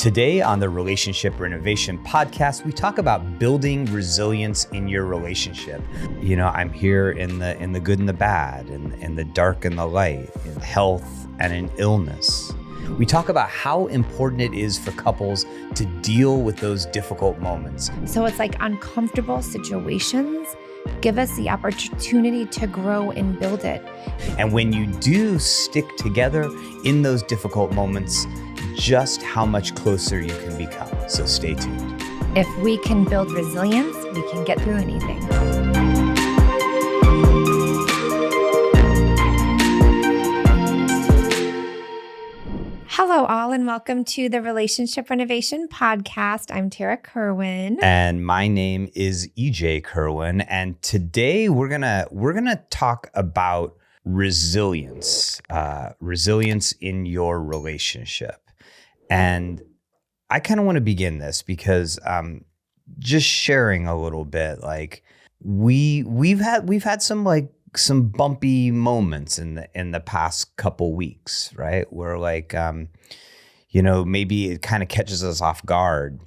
Today on the Relationship Renovation Podcast, we talk about building resilience in your relationship. You know, I'm here in the good and the bad, in the dark and the light, in health and in illness. We talk about how important it is for couples to deal with those difficult moments. So it's like uncomfortable situations give us the opportunity to grow and build it. And when you do stick together in those difficult moments, just how much closer you can become. So stay tuned. If we can build resilience, we can get through anything. Hello, all, and welcome to the Relationship Renovation Podcast. I'm Tarah Kerwin. And my name is EJ Kerwin. And today we're gonna talk about resilience, resilience in your relationship. And I kind of want to begin this because just sharing a little bit, like we've had some bumpy moments in the past couple weeks, right? Where maybe it kind of catches us off guard,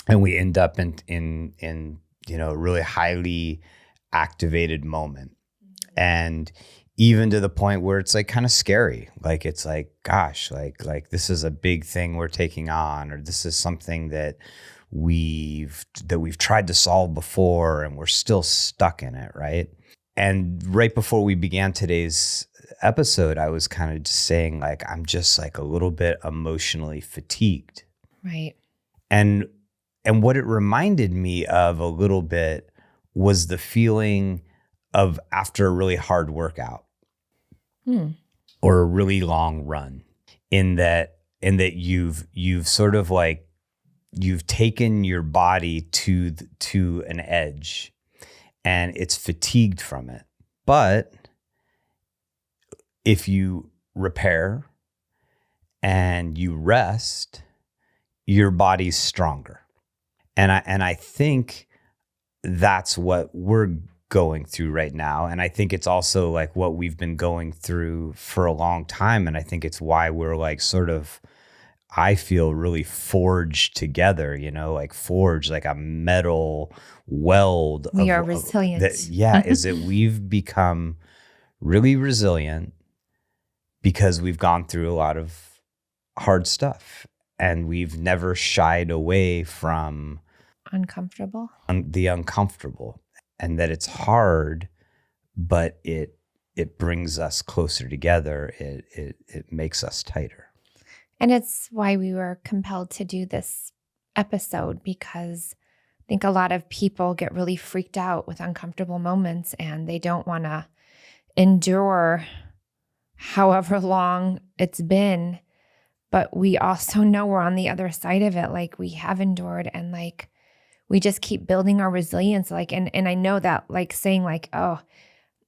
and we end up in a really highly activated moment, and even to the point where it's like kind of scary. Like it's like, gosh, like this is a big thing we're taking on, or this is something that we've tried to solve before and we're still stuck in it, right? And right before we began today's episode, I was kind of just saying, like, I'm just like a little bit emotionally fatigued. Right. And what it reminded me of a little bit was the feeling of after a really hard workout or a really long run, in that you've sort of like, you've taken your body to an edge and it's fatigued from it. But if you repair and you rest, your body's stronger. And I think that's what we're going through right now. And I think it's also like what we've been going through for a long time. And I think it's why we're like sort of, I feel really forged together, like forged like a metal weld. We are resilient. Is that we've become really resilient because we've gone through a lot of hard stuff, and we've never shied away from the uncomfortable, and that it's hard, but it brings us closer together. It makes us tighter. And it's why we were compelled to do this episode, because I think a lot of people get really freaked out with uncomfortable moments and they don't want to endure however long it's been. But we also know we're on the other side of it. Like, we have endured, and like we just keep building our resilience. Like, and I know that, like, saying like, oh,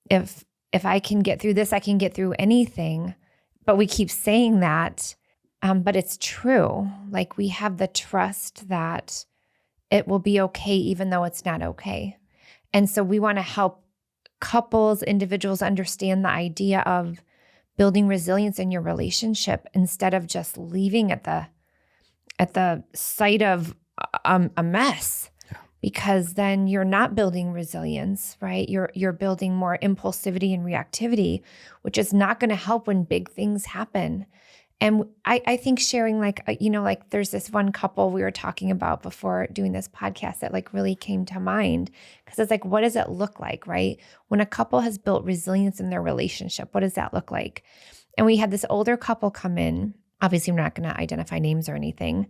if I can get through this, I can get through anything. But we keep saying that. But it's true. Like, we have the trust that it will be okay, even though it's not okay. And so we want to help couples, individuals understand the idea of building resilience in your relationship instead of just leaving at the sight of a mess. Yeah. Because then you're not building resilience, right? You're building more impulsivity and reactivity, which is not going to help when big things happen. And I think sharing like there's this one couple we were talking about before doing this podcast that like really came to mind, because it's like, what does it look like, right? When a couple has built resilience in their relationship, what does that look like? And we had this older couple come in. Obviously, we're not going to identify names or anything.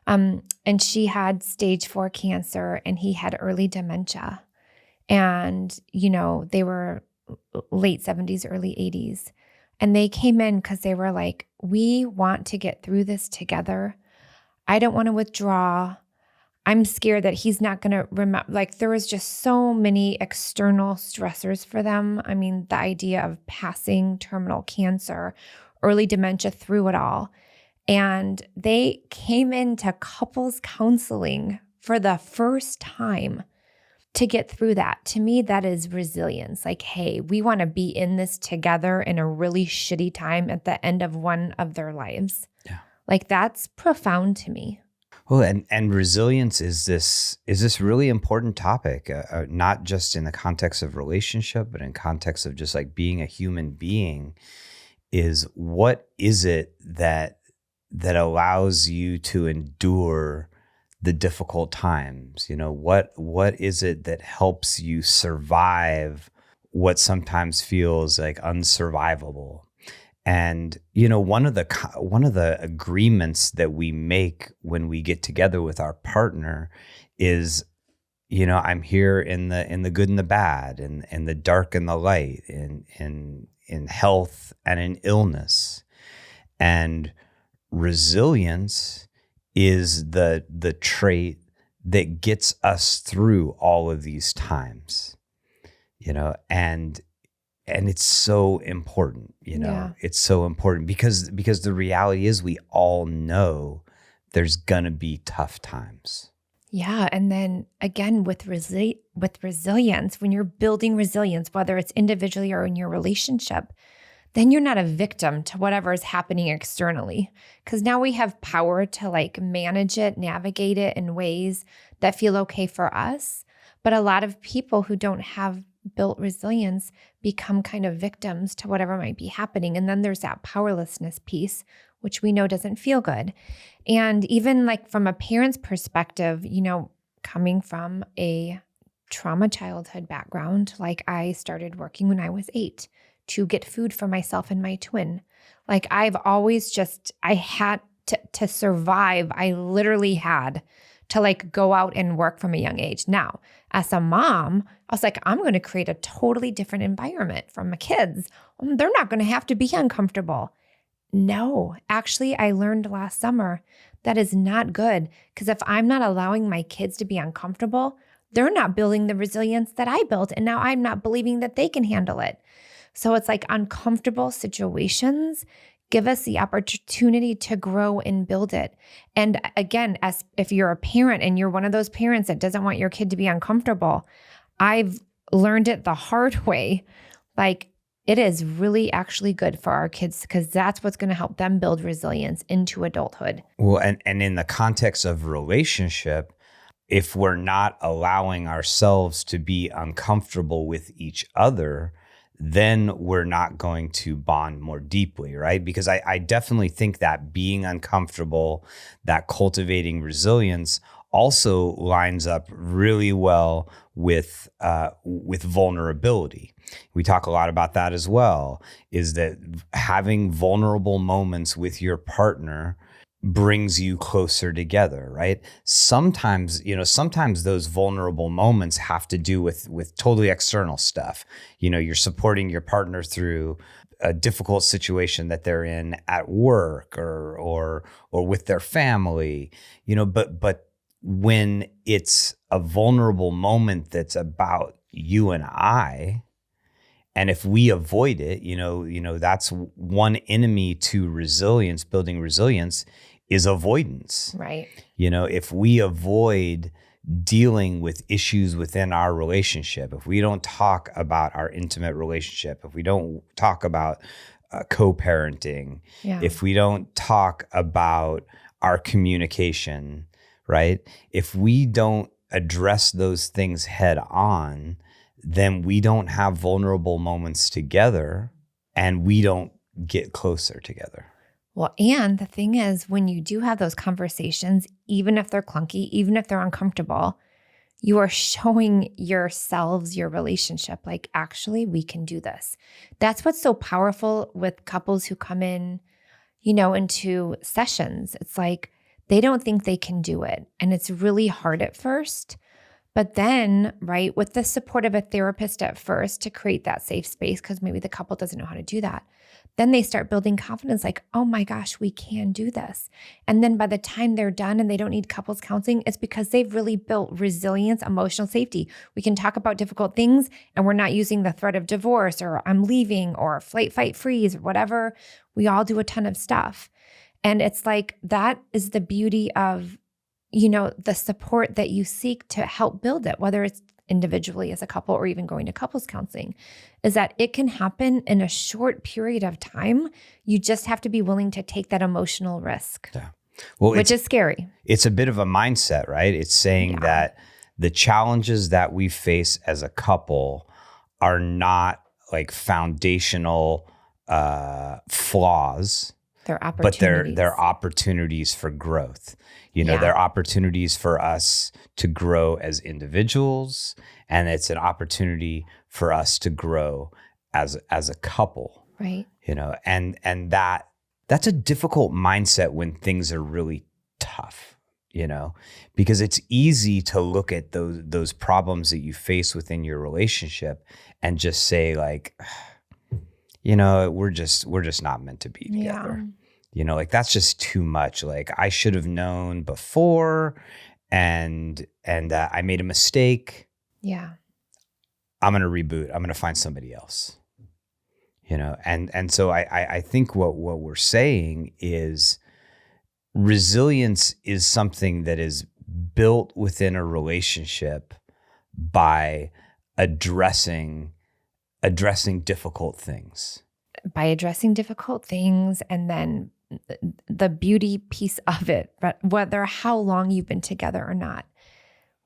And she had stage 4 cancer and he had early dementia. And, they were late 70s, early 80s. And they came in because they were like, we want to get through this together. I don't want to withdraw. I'm scared that he's not going to remember. Like, there was just so many external stressors for them. I mean, the idea of passing terminal cancer, early dementia, through it all. And they came into couples counseling for the first time to get through that. To me, that is resilience. Like, hey, we want to be in this together in a really shitty time at the end of one of their lives. Yeah. Like that's profound to me. Well, and resilience is this really important topic, not just in the context of relationship, but in context of just like being a human being. Is what is it that allows you to endure the difficult times? What is it that helps you survive what sometimes feels like unsurvivable? And one of the agreements that we make when we get together with our partner is, I'm here in the good and the bad, and the dark and the light, in health and in illness. And resilience is the trait that gets us through all of these times, and it's so important, Yeah. It's so important because the reality is we all know there's gonna be tough times. Yeah. And then again, with resilience, when you're building resilience, whether it's individually or in your relationship, then you're not a victim to whatever is happening externally. Because now we have power to like manage it, navigate it in ways that feel okay for us. But a lot of people who don't have built resilience become kind of victims to whatever might be happening. And then there's that powerlessness piece, which we know doesn't feel good. And even like from a parent's perspective, coming from a trauma childhood background, like I started working when I was 8 to get food for myself and my twin. Like I've always I had to survive. I literally had to like go out and work from a young age. Now, as a mom, I was like, I'm going to create a totally different environment for my kids. They're not going to have to be uncomfortable. No, actually, I learned last summer that is not good, because if I'm not allowing my kids to be uncomfortable, they're not building the resilience that I built. And now I'm not believing that they can handle it. So it's like uncomfortable situations give us the opportunity to grow and build it. And again, as if you're a parent and you're one of those parents that doesn't want your kid to be uncomfortable, I've learned it the hard way. Like it is really actually good for our kids, because that's what's going to help them build resilience into adulthood. Well, and in the context of relationship, if we're not allowing ourselves to be uncomfortable with each other, then we're not going to bond more deeply, right? Because I definitely think that being uncomfortable, that cultivating resilience also lines up really well with vulnerability. We talk a lot about that as well, is that having vulnerable moments with your partner brings you closer together, right? Sometimes those vulnerable moments have to do with totally external stuff. You're supporting your partner through a difficult situation that they're in at work or with their family, but when it's a vulnerable moment that's about you and I, and if we avoid it, that's one enemy to resilience, building resilience, is avoidance. Right. If we avoid dealing with issues within our relationship, if we don't talk about our intimate relationship, if we don't talk about co-parenting, if we don't talk about our communication, right? If we don't address those things head on, then we don't have vulnerable moments together, and we don't get closer together. Well, and the thing is, when you do have those conversations, even if they're clunky, even if they're uncomfortable, you are showing yourselves, your relationship, like, actually, we can do this. That's what's so powerful with couples who come in, into sessions. It's like they don't think they can do it. And it's really hard at first. But then, right, with the support of a therapist at first to create that safe space, because maybe the couple doesn't know how to do that, then they start building confidence, like, oh my gosh, we can do this. And then by the time they're done and they don't need couples counseling, it's because they've really built resilience, emotional safety. We can talk about difficult things and we're not using the threat of divorce or I'm leaving or flight, fight, freeze or whatever. We all do a ton of stuff. And it's like, that is the beauty of, the support that you seek to help build it, whether it's individually as a couple or even going to couples counseling, is that it can happen in a short period of time. You just have to be willing to take that emotional risk, well, which is scary. It's a bit of a mindset, right? It's saying that the challenges that we face as a couple are not like foundational flaws. They're opportunities. But they're opportunities for growth. They're opportunities for us to grow as individuals, and it's an opportunity for us to grow as a couple. Right. And that's a difficult mindset when things are really tough, because it's easy to look at those problems that you face within your relationship and just say like, we're just not meant to be together. Like that's just too much. Like I should have known before, and I made a mistake. Yeah. I'm gonna reboot. I'm gonna find somebody else. And so I think what we're saying is resilience is something that is built within a relationship by addressing difficult things. By addressing difficult things, and then the beauty piece of it, but whether how long you've been together or not,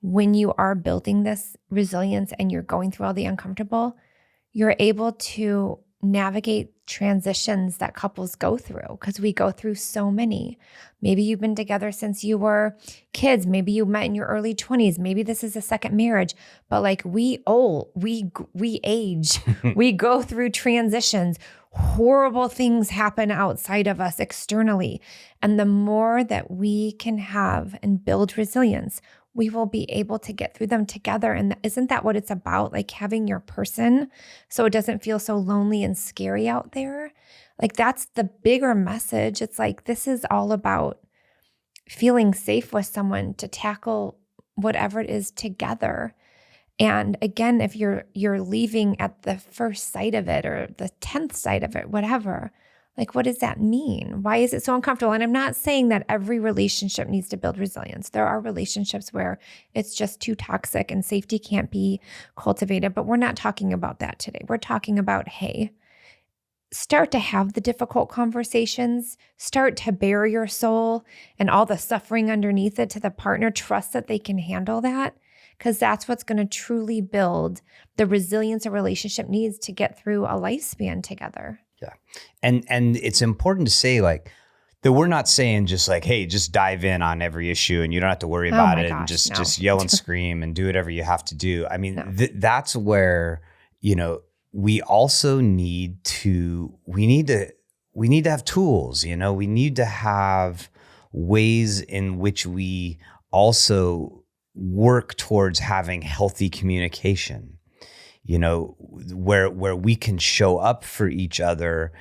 when you are building this resilience and you're going through all the uncomfortable, you're able to navigate transitions that couples go through, because we go through so many. Maybe you've been together since you were kids. Maybe you met in your early 20s. Maybe this is a second marriage, but like we age, we go through transitions. Horrible things happen outside of us externally. And the more that we can have and build resilience, we will be able to get through them together. And isn't that what it's about? Like having your person so it doesn't feel so lonely and scary out there. Like that's the bigger message. It's like, this is all about feeling safe with someone to tackle whatever it is together. And again, if you're leaving at the first sight of it or the 10th sight of it, whatever, like, what does that mean? Why is it so uncomfortable? And I'm not saying that every relationship needs to build resilience. There are relationships where it's just too toxic and safety can't be cultivated, but we're not talking about that today. We're talking about, hey, start to have the difficult conversations, start to bare your soul and all the suffering underneath it to the partner. Trust that they can handle that, because that's what's going to truly build the resilience a relationship needs to get through a lifespan together. Yeah. And it's important to say like that we're not saying just like, hey, just dive in on every issue and you don't have to worry about it and just yell and scream and do whatever you have to do. I mean, that's where, we also need to have tools, we need to have ways in which we also work towards having healthy communication, where we can show up for each other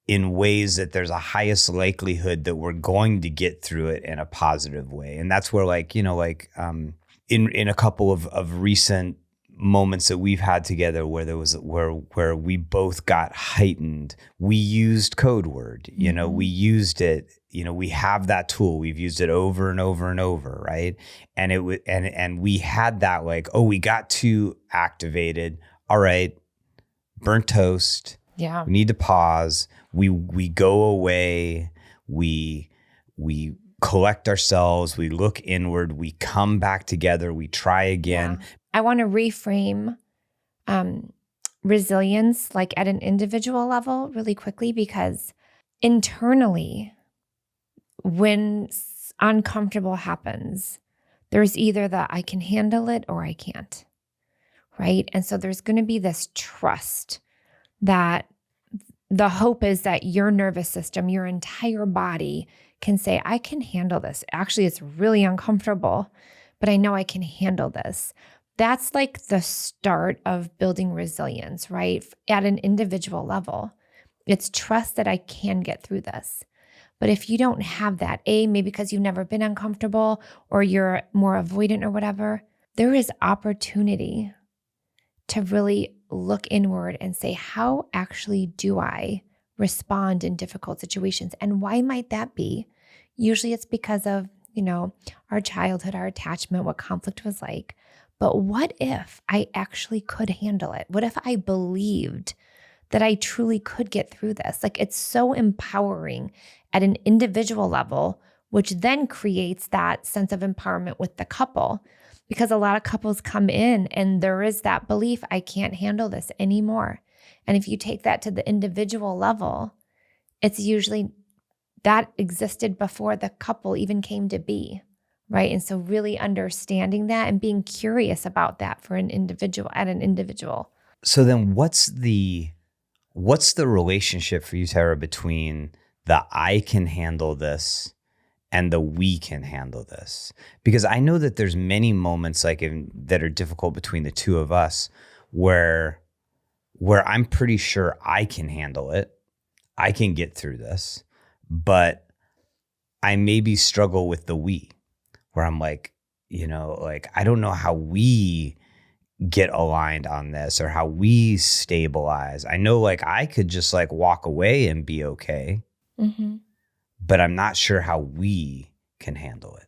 in ways that there's a highest likelihood that we're going to get through it in a positive way. And that's where in a couple of recent moments that we've had together where we both got heightened, we used code word, we used it, we have that tool, we've used it over and over and over, right? And and we had that like, oh, we got too activated. All right, burnt toast. Yeah. We need to pause. We go away. We collect ourselves. We look inward. We come back together. We try again. Yeah. I want to reframe resilience like at an individual level really quickly, because internally, when uncomfortable happens, there's either the I can handle it or I can't, right? And so there's going to be this trust that the hope is that your nervous system, your entire body can say, I can handle this. Actually, it's really uncomfortable, but I know I can handle this. That's like the start of building resilience, right? At an individual level, it's trust that I can get through this. But if you don't have that, maybe because you've never been uncomfortable or you're more avoidant or whatever, there is opportunity to really look inward and say, how actually do I respond in difficult situations? And why might that be? Usually it's because of, our childhood, our attachment, what conflict was like. but what if I actually could handle it? What if I believed that I truly could get through this? Like, it's so empowering at an individual level, which then creates that sense of empowerment with the couple. Because a lot of couples come in and there is that belief, I can't handle this anymore. And if you take that to the individual level, it's usually that existed before the couple even came to be, right? And so really understanding that and being curious about that for an individual at an individual. So then what's the relationship for you, Tarah, between the I can handle this and the we can handle this? Because I know that there's many moments that are difficult between the two of us where I'm pretty sure I can handle it. I can get through this, but I maybe struggle with the we, where I'm like, I don't know how we get aligned on this or how we stabilize. I know I could just walk away and be okay, but I'm not sure how we can handle it.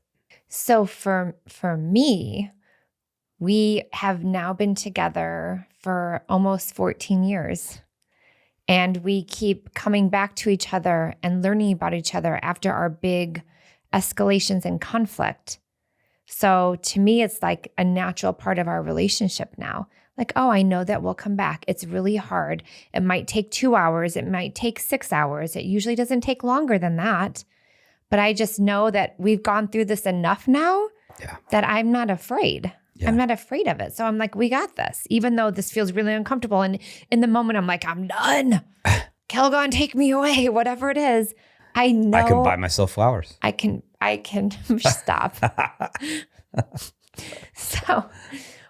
So for me, we have now been together for almost 14 years. And we keep coming back to each other and learning about each other after our big escalations and conflict. So to me, it's like a natural part of our relationship now. Like, oh, I know that we'll come back. It's really hard. It might take 2 hours. It might take 6 hours. It usually doesn't take longer than that. But I just know that we've gone through this enough now that I'm not afraid. Yeah. I'm not afraid of it. So I'm like, we got this, even though this feels really uncomfortable. And in the moment, I'm like, I'm done. Calgon, take me away, whatever it is. I know. I can buy myself flowers. I can stop. So,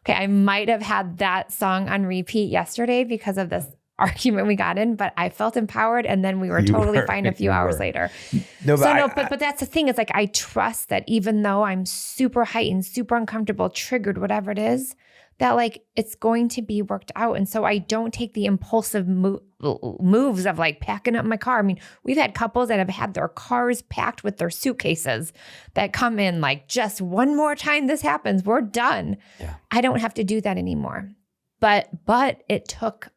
okay, I might have had that song on repeat yesterday because of this argument we got in, but I felt empowered, and then we were totally fine a few hours later. But that's the thing. It's like I trust that even though I'm super heightened, super uncomfortable, triggered, whatever it is, that it's going to be worked out. And so I don't take the impulsive moves of packing up my car. I mean, we've had couples that have had their cars packed with their suitcases that come in just one more time this happens, we're done. Yeah. I don't have to do that anymore. But it took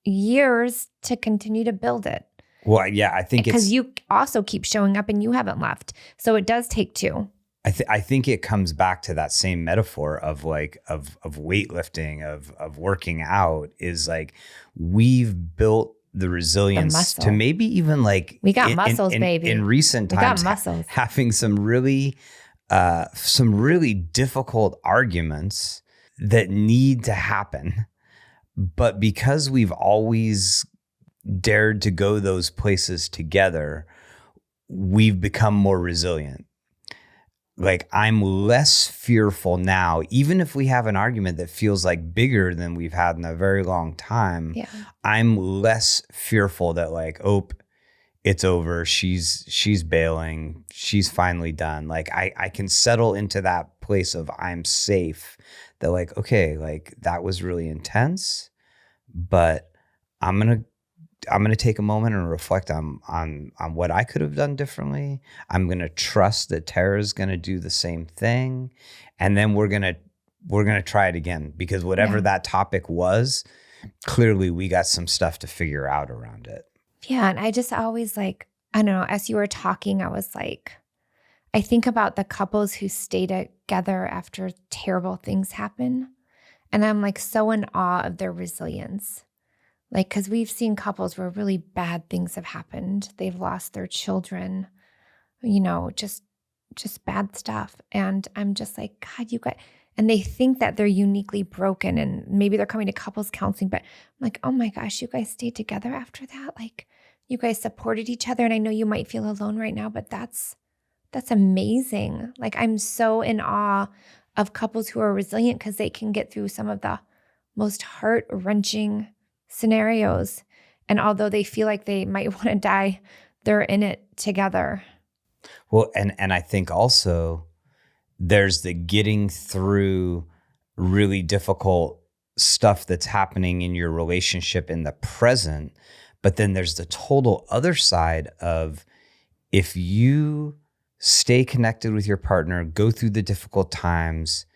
years to continue to build it. Well, yeah, I think because you also keep showing up and you haven't left. So it does take two. I think it comes back to that same metaphor of weightlifting, of working out, is we've built the resilience to maybe even we got muscles, baby. In recent times, we got muscles. Having some really difficult arguments that need to happen. But because we've always dared to go those places together, we've become more resilient. I'm less fearful now, even if we have an argument that feels bigger than we've had in a very long time. Yeah. I'm less fearful that oh, it's over. She's bailing. She's finally done. I can settle into that place of I'm safe. That okay, that was really intense, but I'm gonna take a moment and reflect on what I could have done differently. I'm gonna trust that Tarah's gonna do the same thing, and then we're gonna try it again, because whatever that topic was, clearly we got some stuff to figure out around it. Yeah, and I just always I don't know. As you were talking, I was I think about the couples who stay together after terrible things happen, and I'm so in awe of their resilience. Because we've seen couples where really bad things have happened. They've lost their children, just bad stuff. And I'm just God, you guys, and they think that they're uniquely broken, and maybe they're coming to couples counseling, but I'm oh my gosh, you guys stayed together after that? You guys supported each other. And I know you might feel alone right now, but that's amazing. I'm so in awe of couples who are resilient because they can get through some of the most heart-wrenching scenarios. And although they feel they might want to die, they're in it together. Well, and I think also there's the getting through really difficult stuff that's happening in your relationship in the present, but then there's the total other side of if you stay connected with your partner, go through the difficult times,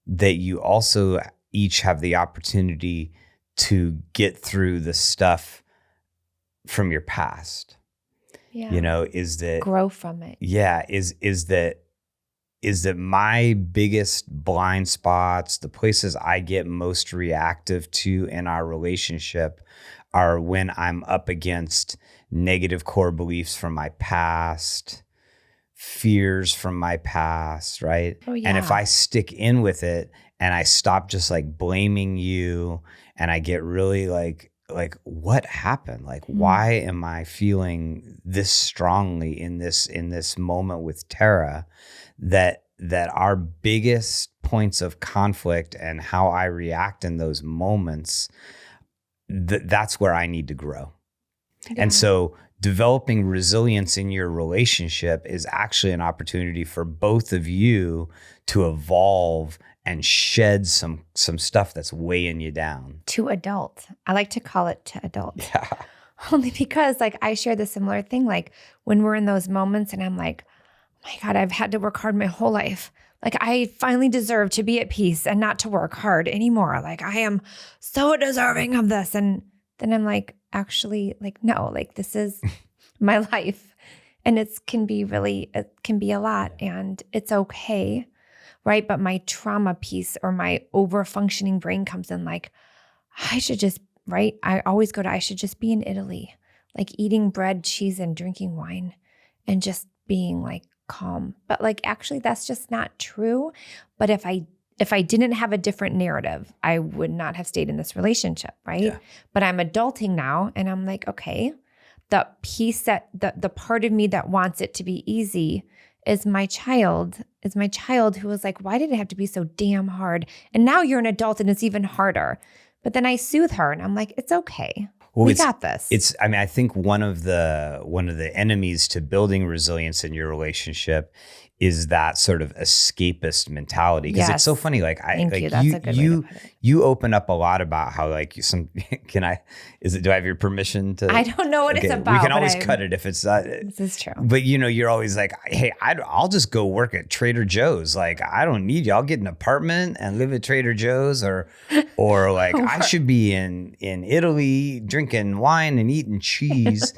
that you also each have the opportunity to get through the stuff from your past. Yeah. You know, is that grow from it. Yeah, is that my biggest blind spots, the places I get most reactive to in our relationship are when I'm up against negative core beliefs from my past, fears from my past, right? Oh, yeah. And if I stick in with it and I stop just like blaming you and I get really like what happened? Like, why am I feeling this strongly in this moment with Tarah? That our biggest points of conflict and how I react in those moments, that's where I need to grow. Yeah. And so developing resilience in your relationship is actually an opportunity for both of you to evolve and shed some stuff that's weighing you down. To adult. I like to call it to adult. Yeah. Only because like I share the similar thing. Like when we're in those moments and I'm like, oh my God, I've had to work hard my whole life. Like I finally deserve to be at peace and not to work hard anymore. Like I am so deserving of this. And then I'm like, actually, like, no, like this is my life. And it can be a lot and it's okay. Right. But my trauma piece or my over functioning brain comes in like, I should just, right. I always go to, I should just be in Italy, like eating bread, cheese, and drinking wine and just being like calm. But like, actually that's just not true. But if I didn't have a different narrative, I would not have stayed in this relationship. Right. Yeah. But I'm adulting now and I'm like, okay, the piece that the part of me that wants it to be easy is my child who was like, why did it have to be so damn hard? And now you're an adult and it's even harder. But then I soothe her and I'm like, it's okay. Well, we got this. I think one of the enemies to building resilience in your relationship is that sort of escapist mentality. Because it's so funny. Like Thank you. That's a good way to put it. You open up a lot about how like do I have your permission to? I don't know what it's about. We can always cut it if it's not. This is true. But you're always like, hey, I'll just go work at Trader Joe's. Like I don't need you. I'll get an apartment and live at Trader Joe's or like I should be in Italy drinking wine and eating cheese.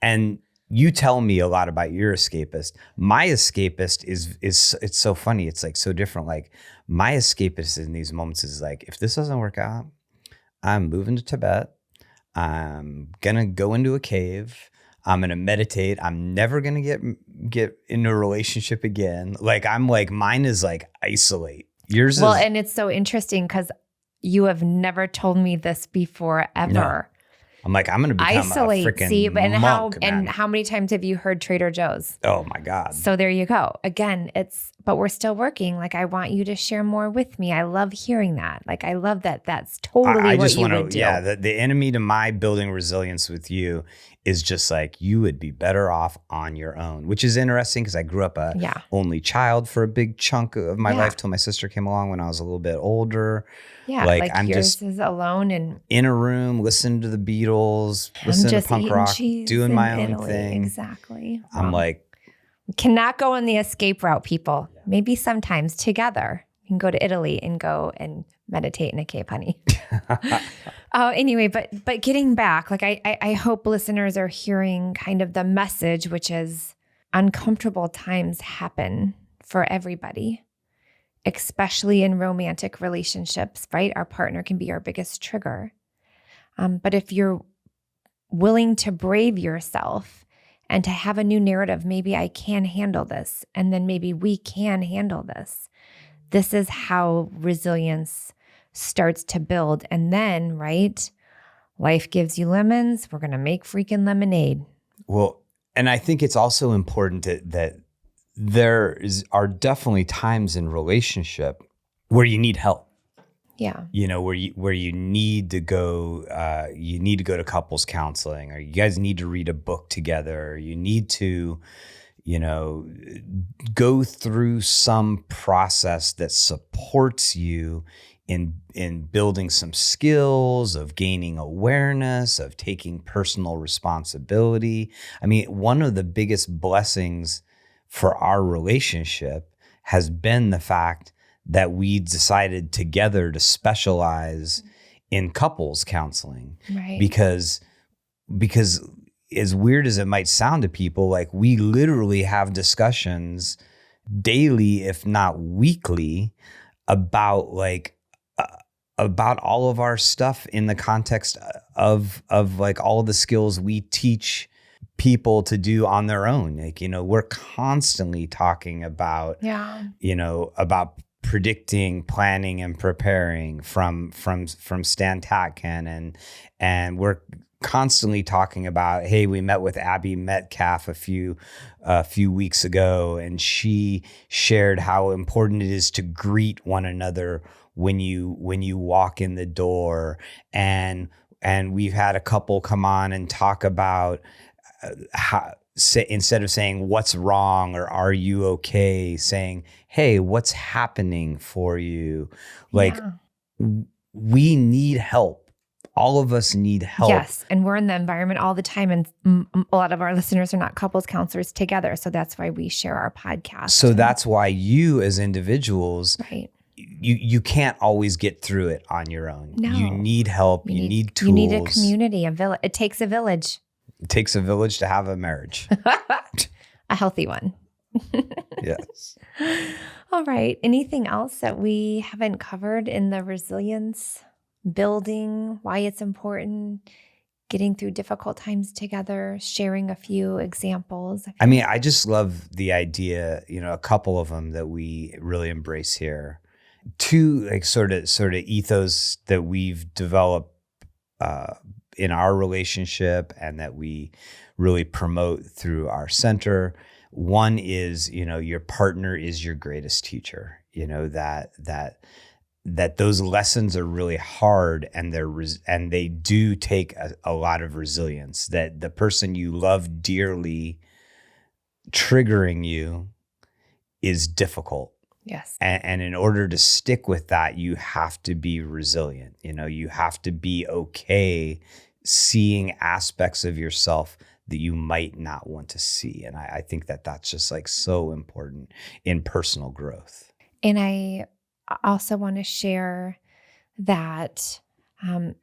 And you tell me a lot about your escapist. My escapist is it's so funny. It's like so different. Like my escapist in these moments is like, if this doesn't work out, I'm moving to Tibet. I'm gonna go into a cave. I'm gonna meditate. I'm never gonna get into a relationship again. Like I'm like mine is like isolate. Yours well, and it's so interesting because you have never told me this before ever. No. I'm like, I'm going to become a freaking monk. And how many times have you heard Trader Joe's? Oh my God. So there you go. Again, but we're still working. Like I want you to share more with me. I love hearing that. Like I love that. That's totally what you would do. Yeah. The enemy to my building resilience with you is just like, you would be better off on your own, which is interesting because I grew up only child for a big chunk of my life till my sister came along when I was a little bit older. Yeah, like I'm yours just is alone and in a room, listening to the Beatles, listening to punk rock, doing my own thing. Exactly. I'm like, we cannot go on the escape route, people. Yeah. Maybe sometimes together we can go to Italy and go and meditate in a cave, honey. Anyway, but getting back, like I hope listeners are hearing kind of the message, which is uncomfortable times happen for everybody. Especially in romantic relationships, right? Our partner can be our biggest trigger. But if you're willing to brave yourself and to have a new narrative, maybe I can handle this, and then maybe we can handle this. This is how resilience starts to build. And then, right, life gives you lemons. We're going to make freaking lemonade. Well, and I think it's also important that are definitely times in relationship where you need help. Yeah. Where you need to go, to couples counseling, or you guys need to read a book together. Or you need to, go through some process that supports you in building some skills, of gaining awareness, of taking personal responsibility. I mean, one of the biggest blessings for our relationship has been the fact that we decided together to specialize in couples counseling. Right. Because as weird as it might sound to people, like we literally have discussions daily, if not weekly, about about all of our stuff in the context of like all of the skills we teach people to do on their own. Like, we're constantly talking about, about predicting, planning, and preparing from Stan Tatkin, and we're constantly talking about, hey, we met with Abby Metcalf a few weeks ago, and she shared how important it is to greet one another when you walk in the door, and we've had a couple come on and talk about instead of saying what's wrong or are you okay, saying, hey, what's happening for you? Like, we need help. All of us need help. Yes. And we're in the environment all the time. And a lot of our listeners are not couples counselors together. So that's why we share our podcast. So that's why you as individuals, right, you can't always get through it on your own. No. You need help. You need tools. You need a community, a village. It takes a village. It takes a village to have a marriage. A healthy one. Yes. All right. Anything else that we haven't covered in the resilience building, why it's important, getting through difficult times together, sharing a few examples? I mean, I just love the idea, a couple of them that we really embrace here. Two, like sort of ethos that we've developed in our relationship and that we really promote through our center. One is, your partner is your greatest teacher. That those lessons are really hard, and they do take a lot of resilience. That the person you love dearly triggering you is difficult. Yes. And in order to stick with that, you have to be resilient. You have to be okay seeing aspects of yourself that you might not want to see. And I think that that's just like so important in personal growth. And I also want to share that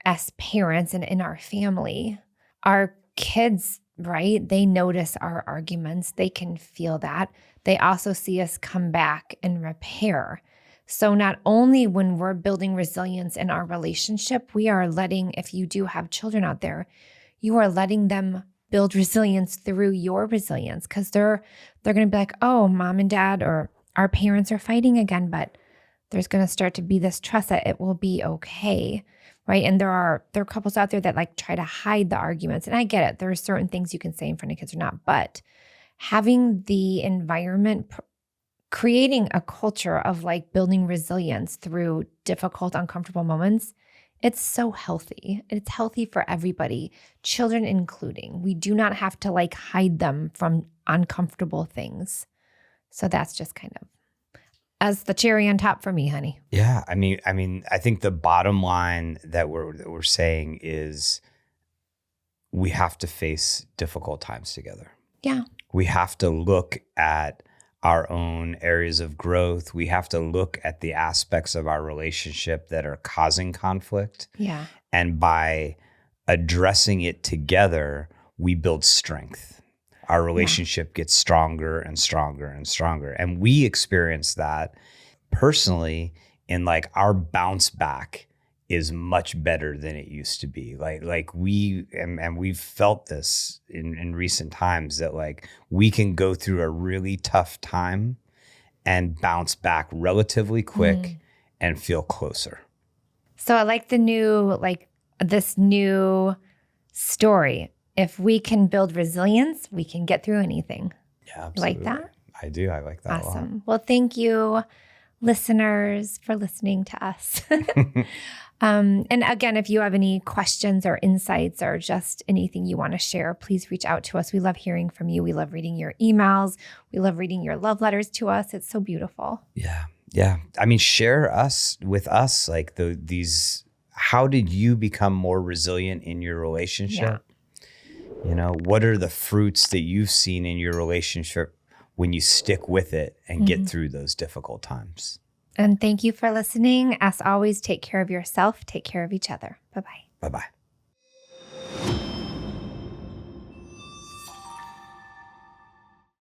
as parents and in our family, our kids, right? They notice our arguments. They can feel that. They also see us come back and repair. So not only when we're building resilience in our relationship, we are letting, if you do have children out there, you are letting them build resilience through your resilience, because they're going to be like, oh, mom and dad or our parents are fighting again, but there's going to start to be this trust that it will be okay, right? And there are couples out there that like try to hide the arguments. And I get it. There are certain things you can say in front of kids or not, but having the environment, creating a culture of like building resilience through difficult, uncomfortable moments, it's so healthy. It's healthy for everybody, children including. We do not have to like hide them from uncomfortable things. So that's just kind of as the cherry on top for me, honey. Yeah, I mean, I think the bottom line that we're saying is we have to face difficult times together. Yeah. We have to look at our own areas of growth. We have to look at the aspects of our relationship that are causing conflict. Yeah. And by addressing it together, we build strength. Our relationship gets stronger and stronger and stronger. And we experience that personally in like our bounce back is much better than it used to be. Like we've felt this in recent times that like we can go through a really tough time and bounce back relatively quick and feel closer. So I like this new story. If we can build resilience, we can get through anything. Yeah, absolutely. Like that? I do. I like that a lot. Awesome. Well, thank you, listeners, for listening to us. And again, if you have any questions or insights or just anything you want to share, please reach out to us. We love hearing from you. We love reading your emails. We love reading your love letters to us. It's so beautiful. Yeah. Yeah. I mean, share with us, like these, how did you become more resilient in your relationship? Yeah. You know, what are the fruits that you've seen in your relationship when you stick with it and get through those difficult times? And thank you for listening. As always, take care of yourself, take care of each other. Bye-bye. Bye-bye.